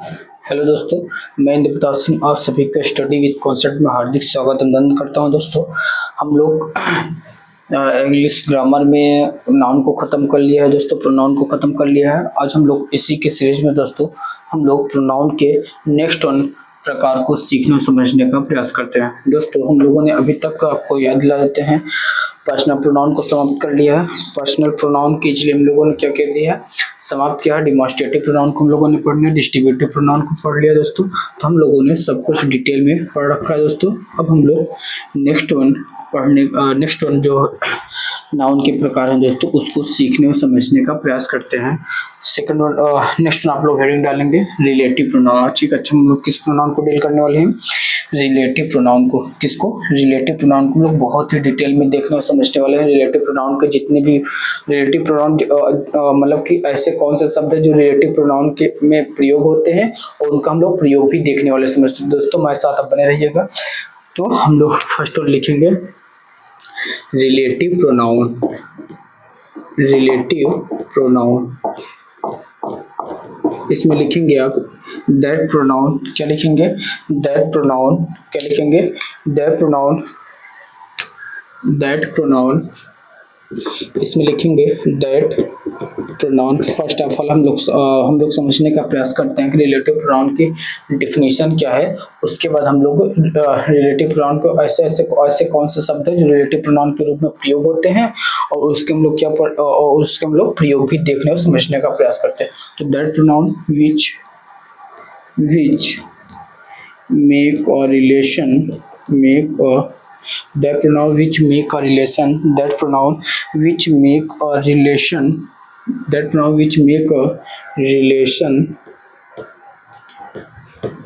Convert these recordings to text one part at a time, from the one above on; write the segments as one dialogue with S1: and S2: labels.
S1: Hello दोस्तों, मैं इंद्रप्रताप सिंह आप सभी का स्टडी विद कॉन्सेप्ट में हार्दिक स्वागत अभिनंदन करता हूं। दोस्तों, हम लोग इंग्लिश ग्रामर में नाउन को ख़त्म कर लिया है। दोस्तों, प्रोनाउन को ख़त्म कर लिया है। आज हम लोग इसी के सीरीज में दोस्तों हम लोग प्रोनाउन के नेक्स्ट वन प्रकार को सीखने और समझने का प्रयास करते हैं। दोस्तों, हम लोगों ने अभी तक आपको याद दिला देते हैं, पर्सनल प्रोनाउन को समाप्त कर लिया है। पर्सनल प्रोनाउन के लिए हम लोगों ने क्या कह दिया है, समाप्त किया है। डिमॉन्स्ट्रेटिव प्रोनाउन को हम लोगों ने पढ़ लिया, डिस्ट्रीब्यूटिव प्रोनाउन को पढ़ लिया। दोस्तों, तो हम लोगों ने सब कुछ डिटेल में पढ़ रखा है। दोस्तों, अब हम लोग नेक्स्ट वन जो नाउन के प्रकार हैं दोस्तों, उसको सीखने और समझने का प्रयास करते हैं। सेकंड वन, नेक्स्ट वन आप लोग हेडिंग डालेंगे रिलेटिव प्रोनाउन। ठीक, अच्छा, हम लोग किस प्रोनाउन को डील करने वाले हैं? रिलेटिव प्रोनाउन को। किसको? रिलेटिव प्रोनाउन को हम लोग बहुत ही डिटेल में देखने और समझने वाले हैं। रिलेटिव प्रोनाउन के जितने भी रिलेटिव प्रोनाउन मतलब कि ऐसे कौन से शब्द है जो रिलेटिव प्रोनाउन के में प्रयोग होते हैं और उनका हम लोग प्रयोग भी देखने वाले समझते हैं। दोस्तों, हमारे साथ आप बने रहिएगा। तो हम लोग फर्स्ट वन लिखेंगे रिलेटिव प्रोनाउन। रिलेटिव प्रोनाउन, इसमें लिखेंगे आप दैट प्रोनाउन। क्या लिखेंगे? That pronoun. क्या लिखेंगे? That pronoun. दैट प्रोनाउन, इसमें लिखेंगे that pronoun. First of all हम लोग समझने का प्रयास करते हैं कि रिलेटिव प्रोनाउन की डिफिनीशन क्या है। उसके बाद हम लोग रिलेटिव प्रोनाउन को ऐसे कौन से शब्द है जो रिलेटिव प्रोनाउन के रूप में प्रयोग होते हैं और उसके हम लोग प्रयोग भी देखने और समझने का प्रयास करते हैं। तो that pronoun which make a relation, that pronoun which make a relation, that pronoun which make a relation, that pronoun which make a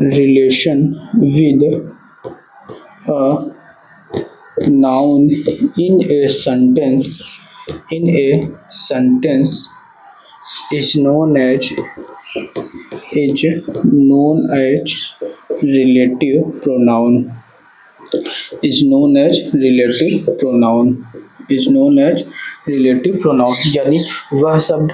S1: relation with a noun in a sentence is known as relative pronoun। is known as relative pronoun। is known as relative pronoun, यानी वह शब्द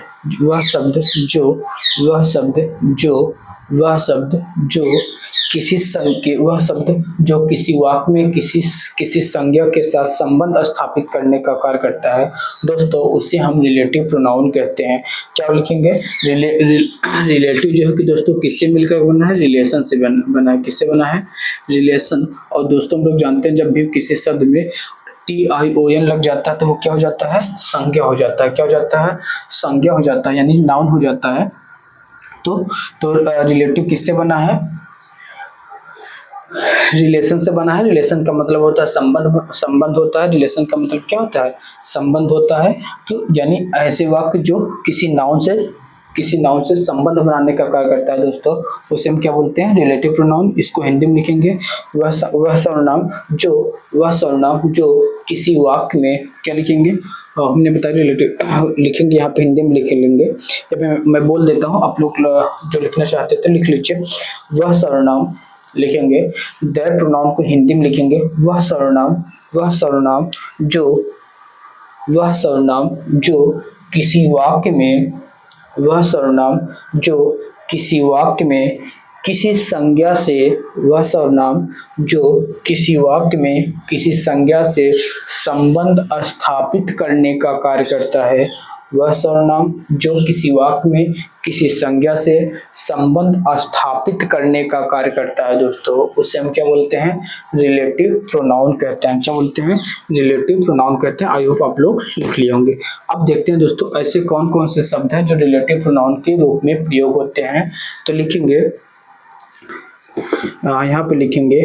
S1: जो किसी वाक्य में किसी संज्ञा के साथ संबंध स्थापित करने का कार्य करता है दोस्तों, उसे हम रिलेटिव प्रोनाउन कहते हैं। क्या लिखेंगे? रिलेटिव जो है कि दोस्तों किससे मिलकर बना है? रिलेशन से बना है। किससे बना है? रिलेशन। और दोस्तों, हम लोग जानते हैं जब भी किसी शब्द में TION लग जाता है तो वो क्या हो जाता है? संज्ञा हो जाता है। क्या हो जाता है? संज्ञा हो जाता है, यानी नाउन हो जाता है। तो रिलेटिव किससे बना है? रिलेशन से बना है। रिलेशन का मतलब होता है संबंध होता है। रिलेशन का मतलब क्या होता है? संबंध होता है। तो यानी ऐसे वाक्य जो किसी नाउन से संबंध बनाने का कार्य करता है दोस्तों, उसे हम क्या बोलते हैं? Relative pronoun. इसको हिंदी में लिखेंगे वह सर्वनाम जो किसी वाक्य में, क्या लिखेंगे? हमने बताया रिलेटिव लिखेंगे, यहाँ पे हिंदी में लिख लेंगे। मैं बोल देता हूँ, आप लोग जो लिखना चाहते थे लिख लीजिए। वह सर्वनाम लिखेंगे, दैट प्रोनाउन को हिंदी में लिखेंगे वह सर्वनाम जो किसी वाक्य में किसी संज्ञा से संबंध स्थापित करने का कार्य करता है। वह सर्वनाम जो किसी वाक्य में किसी संज्ञा से संबंध स्थापित करने का कार्य करता है दोस्तों, उसे हम क्या बोलते हैं? रिलेटिव प्रोनाउन कहते हैं। क्या बोलते हैं? रिलेटिव प्रोनाउन कहते हैं। आई होप आप लोग लिख लिए होंगे। अब देखते हैं दोस्तों ऐसे कौन कौन से शब्द हैं जो रिलेटिव प्रोनाउन के रूप में प्रयोग होते हैं। तो लिखेंगे, यहाँ पे लिखेंगे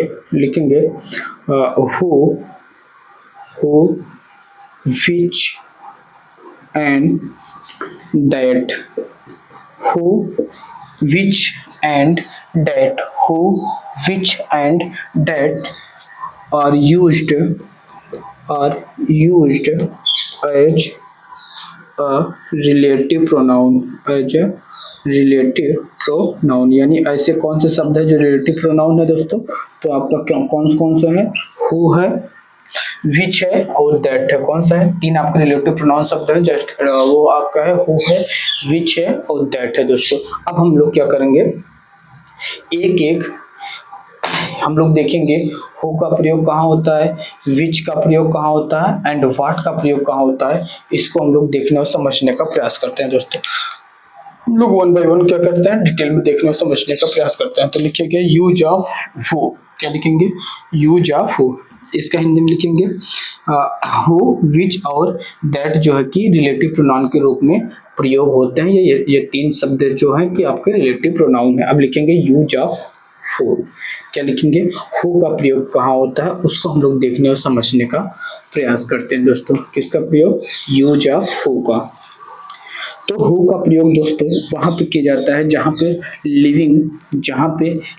S1: who, which and that। who, which and that are used as a relative pronoun। यानी ऐसे कौन से शब्द है जो रिलेटिव प्रोनाउन है दोस्तों? तो आपका कौन सा है? हु है, विच है और दैट है। कौन सा है? तीन आपके रिलेटिव प्रोनाउन शब्द है, जस्ट वो आपका है हु है, विच है और दैट है दोस्तों। अब हम लोग क्या करेंगे, एक एक हम लोग देखेंगे हु का प्रयोग कहाँ होता है, विच का प्रयोग कहाँ होता है एंड व्हाट का प्रयोग कहाँ होता है, इसको हम लोग देखने और समझने का प्रयास करते हैं दोस्तों। हम लोग वन बाय वन क्या करते हैं, डिटेल में देखने और समझने का प्रयास करते हैं। तो लिखेंगे यूज ऑफ हु, क्या लिखेंगे, यूज ऑफ हु। इसका हिंदी में लिखेंगे हु, विच और दैट जो है कि रिलेटिव प्रोनाउन के रूप में प्रयोग होते हैं। ये तीन शब्द जो है कि आपके रिलेटिव प्रोनाउन है। अब लिखेंगे यूज ऑफ हु, क्या लिखेंगे, हु का प्रयोग कहाँ होता है उसको हम लोग देखने और समझने का प्रयास करते हैं दोस्तों। किसका प्रयोग, यूज ऑफ हु का। तो हु का प्रयोग दोस्तों वहां पे किया जाता है जहां पे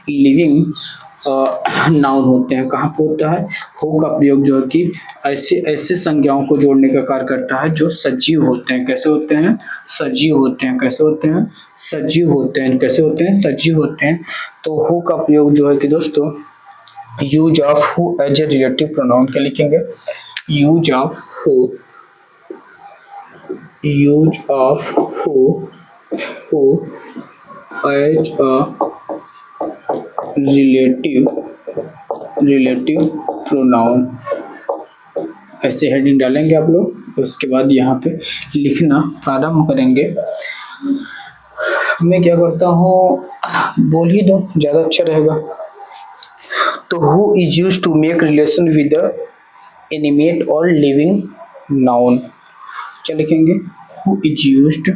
S1: लिविंग नाउन होते हैं। कहाँ पे होता है, हु का प्रयोग जो है कि ऐसे संज्ञाओं को जोड़ने का कार्य करता है जो सजीव होते हैं। कैसे होते हैं, सजीव होते हैं। कैसे होते हैं, सजीव होते हैं। कैसे होते हैं, सजीव होते हैं। तो हु का प्रयोग जो है कि दोस्तों use of who as a relative pronoun, क्या लिखेंगे, use of who, use of who as a relative pronoun, ऐसे हेडिंग डालेंगे आप लोग। उसके बाद यहाँ पे लिखना प्रारंभ करेंगे। मैं क्या करता हूँ, बोल ही दो, ज्यादा अच्छा रहेगा। तो who is used to make relation with the animate or living noun, क्या लिखेंगे, who is used to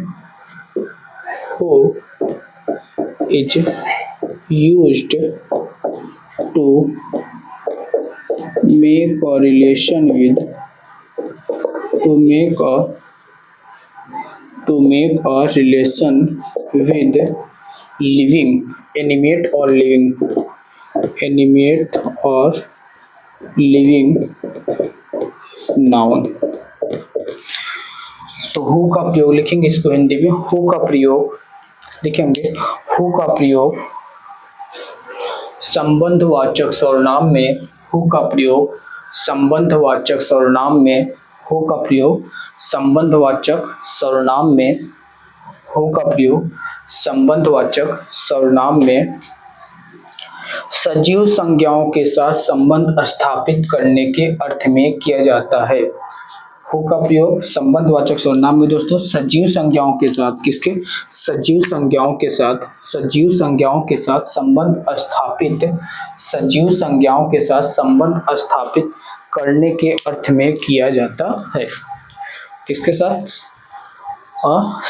S1: make a relation with living, animate or living noun। तो हु का प्रयोग लिखेंगे, इसको हिंदी में हु का प्रयोग लिखेंगे। हु का प्रयोग संबंधवाचक सर्वनाम में, हु का प्रयोग संबंधवाचक सर्वनाम में, हु का प्रयोग संबंधवाचक सर्वनाम में, हु का प्रयोग संबंधवाचक सर्वनाम में सजीव संज्ञाओं के साथ संबंध स्थापित करने के अर्थ में किया जाता है। हु का प्रयोग संबंधवाचक सर्वनाम में दोस्तों सजीव संज्ञाओं के साथ, किसके, सजीव संज्ञाओं के साथ संबंध स्थापित करने के अर्थ में किया जाता है। किसके साथ,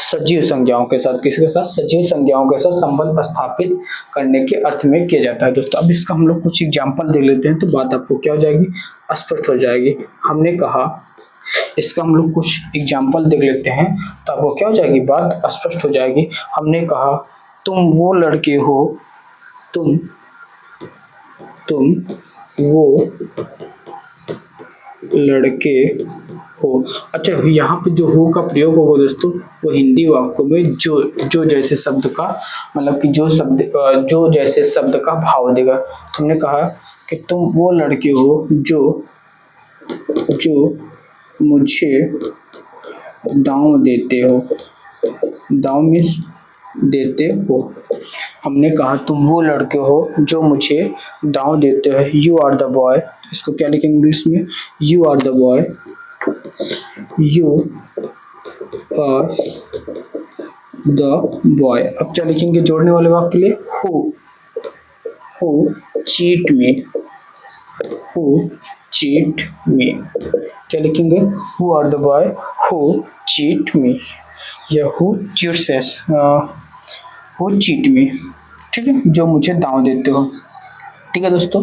S1: सजीव संज्ञाओं के साथ, किसके साथ, सजीव संज्ञाओं के साथ संबंध स्थापित करने के अर्थ में किया जाता है दोस्तों। अब इसका हम लोग कुछ एग्जाम्पल देख लेते हैं तो बात आपको क्या हो जाएगी, स्पष्ट हो जाएगी। हमने कहा, इसका हम लोग कुछ एग्जाम्पल देख लेते हैं तो आपको क्या हो जाएगी, बात स्पष्ट हो जाएगी। हमने कहा तुम वो लड़के हो, तुम वो लड़के हो। अच्छा, यहाँ पे जो हो का प्रयोग होगा दोस्तों वो हिंदी वाक्यों में जो जैसे शब्द का, मतलब कि जो जैसे शब्द का भाव देगा। तुमने कहा कि तुम वो लड़के हो जो मुझे दांव देते हो। दांव मीन्स देते हो। हमने कहा तुम वो लड़के हो जो मुझे दांव देते हो। यू आर द बॉय, इसको क्या लिखेंगे इंग्लिश में, you are the boy, you are the boy. अब क्या लिखेंगे जोड़ने वाले वाक्य के लिए, who cheat me, who cheat me, क्या लिखेंगे, who are the boy who cheat me, या हु चीट मी, ठीक है, जो मुझे दांव देते हो। ठीक है दोस्तों,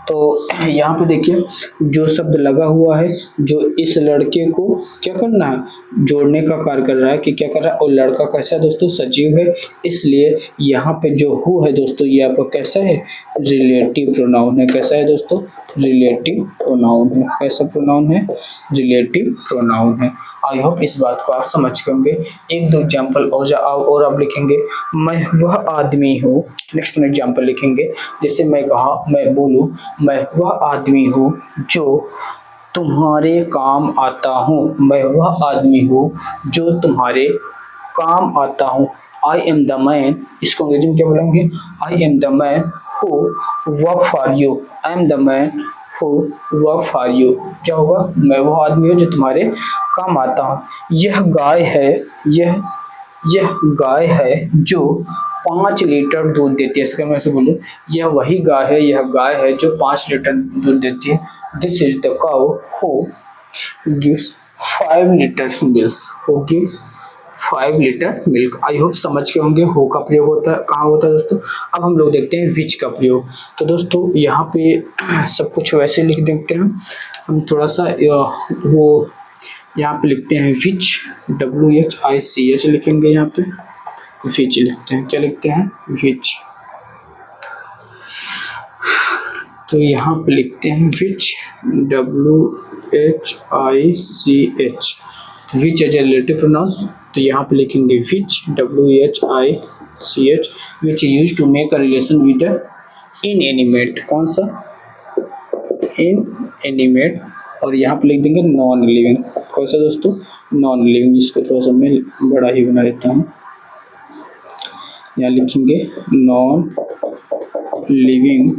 S1: तो यहाँ पे देखिए जो शब्द लगा हुआ है, जो इस लड़के को क्या करना है, जोड़ने का कार्य कर रहा है कि क्या कर रहा है, और लड़का कैसा है दोस्तों, सजीव है, इसलिए यहाँ पे जो हु है दोस्तों ये आपका कैसा है, रिलेटिव प्रोनाउन है। कैसा है दोस्तों, रिलेटिव प्रोनाउन है। कैसा प्रोनाउन है, रिलेटिव प्रोनाउन है। आई होप इस बात को आप समझ गए होंगे। एक दो एग्जाम्पल और आप लिखेंगे, मैं वह आदमी हूँ। नेक्स्ट एग्जाम्पल लिखेंगे, जैसे मैं बोलूँ मैं वह आदमी हूँ जो तुम्हारे काम आता हूँ। मैं वह आदमी हूँ जो तुम्हारे काम आता हूँ। आई एम द मैन, इसको अंग्रेजी में क्या बोलेंगे, I am the man who work for you, I am the man who work for you, क्या होगा, मैं वो आदमी हूँ जो तुम्हारे काम आता हूँ। यह गाय है, यह गाय है जो 5 लीटर दूध देती है, इसका मैं ऐसे बोलूँ, यह वही गाय है, यह गाय है जो 5 लीटर दूध देती है। This is the cow who gives 5 litre milk, who gives 5 litre milk. I hope समझ के होंगे हो का प्रयोग होता है कहाँ होता है दोस्तों। अब हम लोग देखते हैं विच का प्रयोग। तो दोस्तों यहाँ पे सब कुछ वैसे लिख देते हैं, हम थोड़ा सा वो यहाँ पे लिखते हैं विच, WHICH लिखेंगे, यहाँ पे विच लिखते हैं, क्या लिखते हैं, विच। तो यहाँ पे लिखते हैं which, WHICH, which as a relative pronoun. तो यहाँ पे लिखेंगे which, WHICH, which use to make a relation with inanimate, कौन सा, इनएनिमेट। और यहाँ पे लिख देंगे नॉन लिविंग, कौन सा दोस्तों, नॉन लिविंग। इसको थोड़ा सा मैं बड़ा ही बना देता हूँ, यहाँ लिखेंगे नॉन लिविंग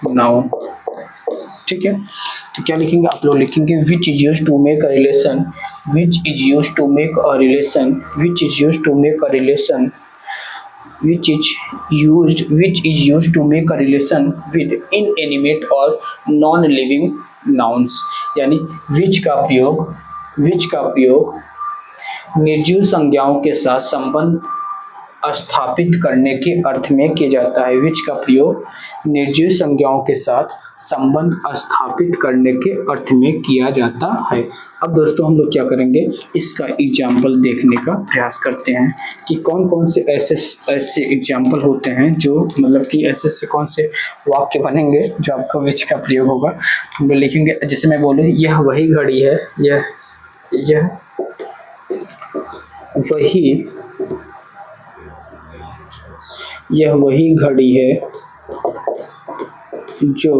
S1: नाउन, ठीक है। तो क्या लिखेंगे आप लोग, लिखेंगे which is use to make a relation, which is use to make a relation, which is use to make a relation, which is used to make a relation with inanimate और non living nouns। यानी which का प्रयोग निर्जीव संज्ञाओं के साथ संबंध स्थापित करने के अर्थ में किया जाता है। विच का प्रयोग निर्जीव संज्ञाओं के साथ संबंध स्थापित करने के अर्थ में किया जाता है। अब दोस्तों हम लोग क्या करेंगे, इसका एग्जाम्पल देखने का प्रयास करते हैं कि कौन कौन से ऐसे एग्जाम्पल होते हैं जो मतलब कि ऐसे कौन से वाक्य बनेंगे जो आपका विच का प्रयोग होगा। हम लोग लिखेंगे, जैसे मैं बोलूँ यह वही घड़ी है, यह वही घड़ी है जो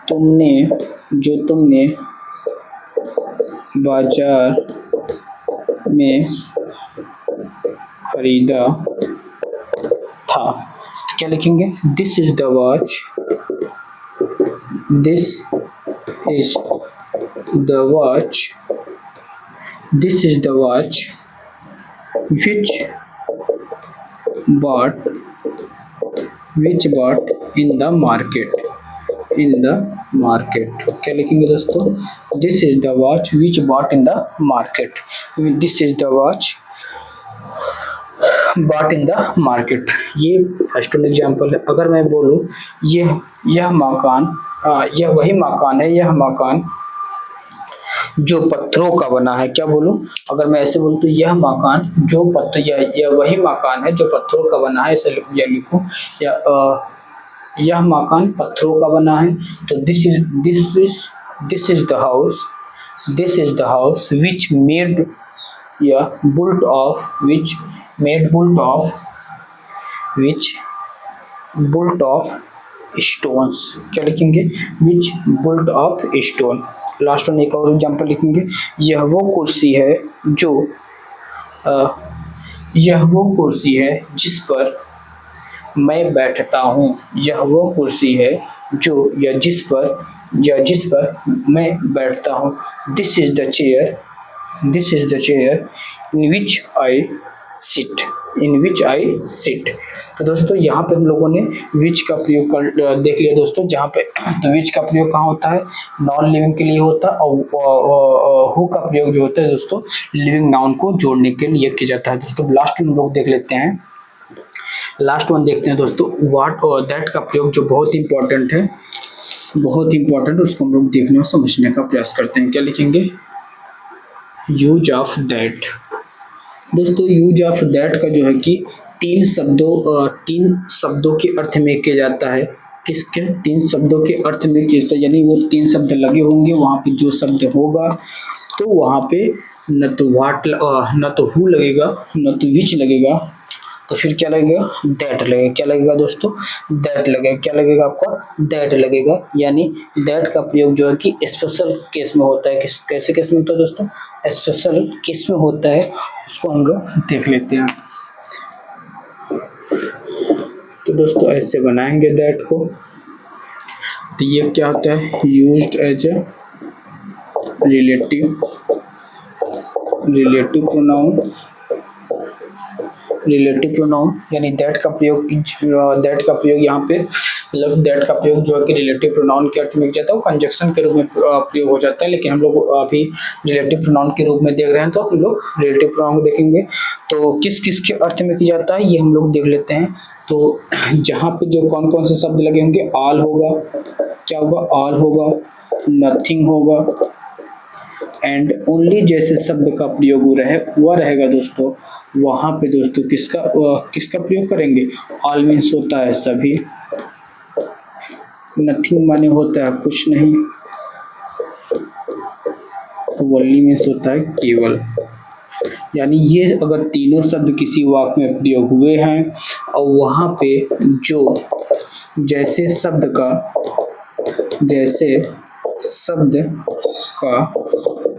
S1: तुमने बाजार में खरीदा था। तो क्या लिखेंगे, this is the watch, this is the watch, this is the watch which bought in the market, क्या लिखेंगे दोस्तों, this is the watch which bought in the market, this is the watch bought in the market। ये first example है। अगर मैं बोलूँ यह वही मकान है, यह मकान जो पत्थरों का बना है, क्या बोलूं, अगर मैं ऐसे बोलूं तो यह मकान जो यह वही मकान है जो पत्थरों का बना है, ऐसे लिखूं, यह मकान पत्थरों का बना है। तो this is the house which made built of stones, क्या लिखेंगे, which built of stone। Last में एक और एग्जाम्पल लिखेंगे, यह वो कुर्सी है जिस पर मैं बैठता हूँ, यह वो कुर्सी है जिस पर मैं बैठता हूँ। This is the chair in which I sit. तो दोस्तों यहाँ पे हम लोगों ने विच का प्रयोग देख लिया दोस्तों, जहाँ पे तो विच का प्रयोग कहाँ होता है, नॉन लिविंग के लिए होता है, और हु का प्रयोग जो होता है दोस्तों लिविंग नाउन को जोड़ने के लिए किया जाता है। दोस्तों लास्ट हम लोग देख लेते हैं, लास्ट वन देखते हैं दोस्तों, व्हाट और दैट का प्रयोग जो बहुत इंपॉर्टेंट है, उसको हम लोग देखने और समझने का प्रयास करते हैं। क्या लिखेंगे, यूज ऑफ दैट। दोस्तों यूज ऑफ दैट का जो है कि 3 शब्दों के अर्थ में किया जाता है। किसके 3 शब्दों के अर्थ में किया जाता है, यानी वो 3 शब्द लगे होंगे, वहाँ पे जो शब्द होगा तो वहाँ पे न तो हु लगेगा, न तो विच लगेगा, तो फिर क्या लगेगा, दैट लगेगा। क्या लगेगा दोस्तों, दैट लगेगा। क्या लगेगा आपका, दैट लगेगा। यानी दैट का प्रयोग जो है कि स्पेशल केस में होता है। कैसे केस में होता है दोस्तों, स्पेशल केस में होता है, उसको हम लोग देख लेते हैं। तो दोस्तों ऐसे बनाएंगे दैट को। तो ये क्या होता है, used as a relative pronoun. Relative pronoun यानी दैट का प्रयोग, यहाँ पे मतलब दैट का प्रयोग जो है कि रिलेटिव प्रोनाउन के अर्थ में किया जाता है, वो कंजक्शन के रूप में प्रयोग हो जाता है। लेकिन हम लोग अभी रिलेटिव प्रोनाउन के रूप में देख रहे हैं, तो हम लोग रिलेटिव प्रोनाउन को देखेंगे तो किस किस के अर्थ में किया जाता है ये हम लोग देख लेते हैं। तो जहाँ पे जो कौन कौन से शब्द लगे होंगे, ऑल होगा, क्या होगा, ऑल होगा, नथिंग होगा, एंड ओनली जैसे शब्द का प्रयोग हुआ रहेगा दोस्तों, वहां पे दोस्तों किसका प्रयोग करेंगे, ऑल मीन्स होता है सभी, नथिंग माने होता है कुछ नहीं, ओनली मीन्स होता है केवल। यानी ये अगर तीनों शब्द किसी वाक्य में प्रयोग हुए हैं और वहां पे जो जैसे शब्द का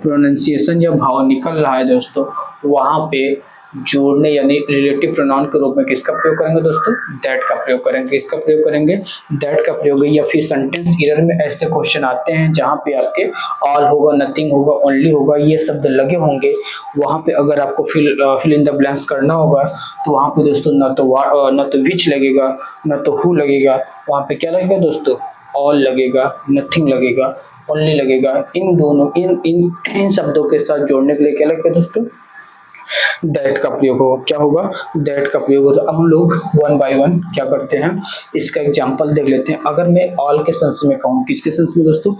S1: प्रोनाउंसिएशन या भाव निकल रहा है दोस्तों, वहां पे जोड़ने यानी रिलेटिव प्रोनाउन के रूप में किसका प्रयोग करेंगे दोस्तों, दैट का प्रयोग करेंगे। इसका प्रयोग करेंगे, दैट का प्रयोग। या फिर सेंटेंस एरर में ऐसे क्वेश्चन आते हैं जहां पे आपके ऑल होगा, नथिंग होगा, ओनली होगा, ये शब्द लगे होंगे, वहां पे अगर आपको फिल इन द ब्लैंक्स करना होगा तो वहां पे दोस्तों न तो विच लगेगा, न तो हु लगेगा, वहां पे क्या लगेगा दोस्तों, ऑल लगेगा, नथिंग लगेगा, ओनली लगेगा। इन दोनों इन शब्दों के साथ जोड़ने के लिए क्या लगेगा दोस्तों, दैट का प्रयोग होगा। क्या होगा, दैट का प्रयोग होगा। अब हम लोग वन बाय वन क्या करते हैं, इसका एग्जांपल देख लेते हैं। अगर मैं ऑल के सेंस में कहूँ, किसके सेंस में दोस्तों,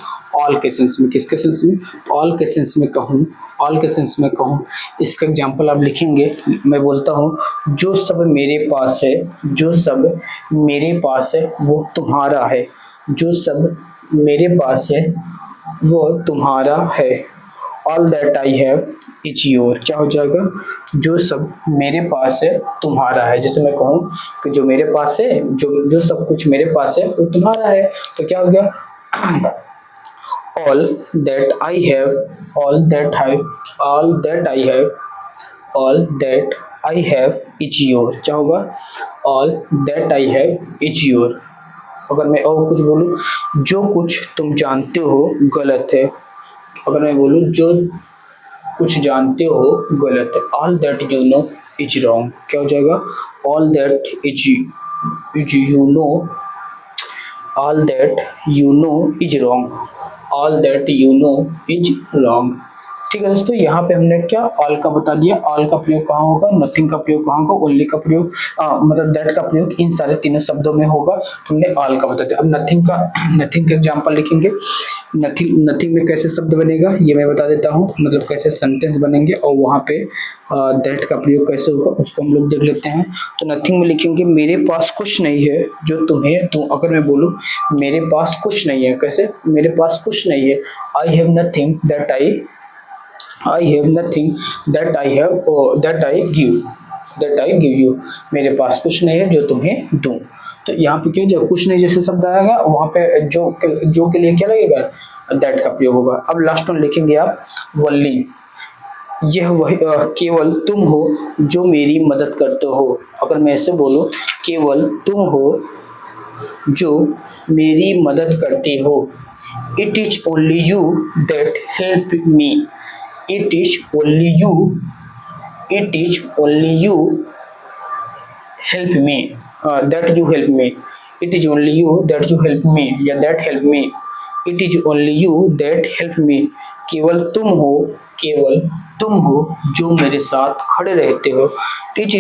S1: ऑल के सेंस में, किसके सेंस में, ऑल के सेंस में कहूँ, ऑल के सेंस में कहूँ, इसका एग्जांपल आप लिखेंगे। मैं बोलता हूँ, जो सब मेरे पास है, जो सब मेरे पास है वो तुम्हारा है, जो सब मेरे पास है वो तुम्हारा है। All that I have is your. क्या हो जाएगा, जो सब मेरे पास है तुम्हारा है। जैसे मैं कहूँ कि जो मेरे पास है, जो सब कुछ मेरे पास है वो तुम्हारा है, तो क्या हो गया, all that I have, all that I have is your. क्या होगा, all that I have is your. अगर मैं और कुछ बोलूँ, जो कुछ तुम जानते हो गलत है। अगर मैं बोलूँ, जो कुछ जानते हो गलत है, all that you know is wrong. क्या हो जाएगा, all that you know, all that you know is wrong, all that you know is wrong. ठीक है दोस्तों, यहाँ पे हमने क्या ऑल का बता दिया, ऑल का प्रयोग कहाँ होगा, नथिंग का प्रयोग कहाँ होगा, ओनली का प्रयोग मतलब दैट का प्रयोग इन सारे तीनों शब्दों में होगा। तो हमने ऑल का बता दिया। अब नथिंग का एग्जांपल लिखेंगे। नथिंग में कैसे शब्द बनेगा ये मैं बता देता हूँ, मतलब कैसे सेंटेंस बनेंगे और वहाँ पे दैट का प्रयोग कैसे होगा उसको हम लोग देख लेते हैं। तो नथिंग में लिखेंगे, मेरे पास कुछ नहीं है जो तुम्हें तुम। अगर मैं बोलूँ मेरे पास कुछ नहीं है, कैसे, मेरे पास कुछ नहीं है, I have nothing that I give you। मेरे पास कुछ नहीं है जो तुम्हें दूं। तो यहाँ पे क्या, जो कुछ नहीं जैसे शब्द आएगा वहाँ पे जो के लिए क्या लगेगा, दैट का प्रयोग होगा। अब लास्ट में लिखेंगे आप वनली, यह वही केवल तुम हो जो मेरी मदद करते हो। अगर मैं ऐसे बोलूँ, केवल तुम हो जो मेरी मदद करते हो, it is only you that help me, it is only you help me, that you help me, it is only you that you help me या that help me, it is only you that help me। केवल तुम हो जो मेरे साथ खड़े रहते हो, it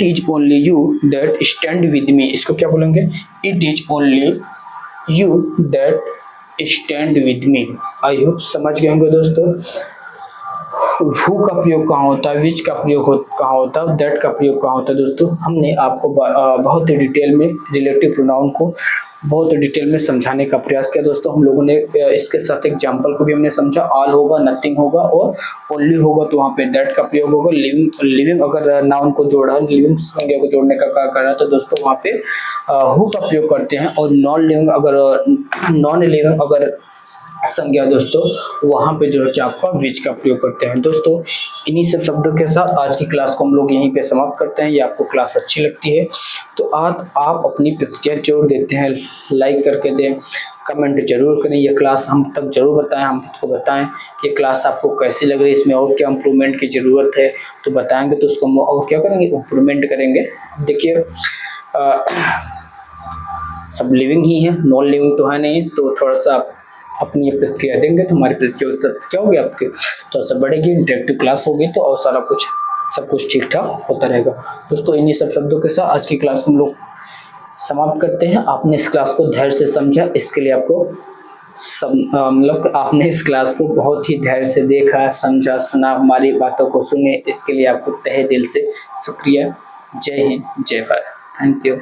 S1: is only you that stand with me। इसको क्या बोलेंगे, it is only you that stand with me। I hope समझ गए होंगे दोस्तों। हु का प्रयोग कहाँ होता है, विच का प्रयोग कहाँ होता है, दैट का प्रयोग कहाँ होता है दोस्तों। हमने आपको बहुत ही डिटेल में रिलेटिव प्रोनाउन को बहुत डिटेल में समझाने का प्रयास किया दोस्तों हम लोगों ने। इसके साथ एग्जाम्पल को भी हमने समझा। ऑल होगा, नथिंग होगा और ओनली होगा तो वहाँ पे दैट का प्रयोग होगा। लिविंग लिविंग अगर नाउन को जोड़ा, लिविंग संज्ञा को जोड़ने का कार्य कर रहा है तो दोस्तों वहाँ पे हु का प्रयोग करते हैं। और नॉन लिविंग अगर संज्ञा दोस्तों वहां पे जो है कि आपका विच का प्रयोग करते हैं। दोस्तों इन्हीं सब शब्दों के साथ आज की क्लास को हम लोग यहीं पे समाप्त करते हैं। ये आपको क्लास अच्छी लगती है तो आज आप अपनी प्रतिक्रिया जरूर देते हैं, लाइक करके दें, कमेंट जरूर करें। ये क्लास हम तक जरूर बताएं, हमको बताएं कि क्लास आपको कैसी लग रही है, इसमें और क्या इम्प्रूवमेंट की ज़रूरत है तो बताएंगे तो उसको हम और क्या करेंगे, इम्प्रूवमेंट करेंगे। देखिए सब लिविंग ही है, नॉन लिविंग तो है नहीं, तो थोड़ा सा अपनी प्रतिक्रिया देंगे तो हमारी प्रतिक्रिया उस तरह क्या होगी आपके थोड़ा सा बढ़ेगी, इंटरेक्टिव क्लास होगी तो और सारा कुछ सब कुछ ठीक ठाक होता रहेगा। दोस्तों इन्हीं सब शब्दों के साथ आज की क्लास को हम लोग समाप्त करते हैं। आपने इस क्लास को धैर्य से समझा, इसके लिए आपको मतलब आपने इस क्लास को बहुत ही धैर्य से देखा, समझा, सुना, हमारी बातों को सुने, इसके लिए आपको तहे दिल से शुक्रिया। जय हिंद, जय भारत, थैंक यू।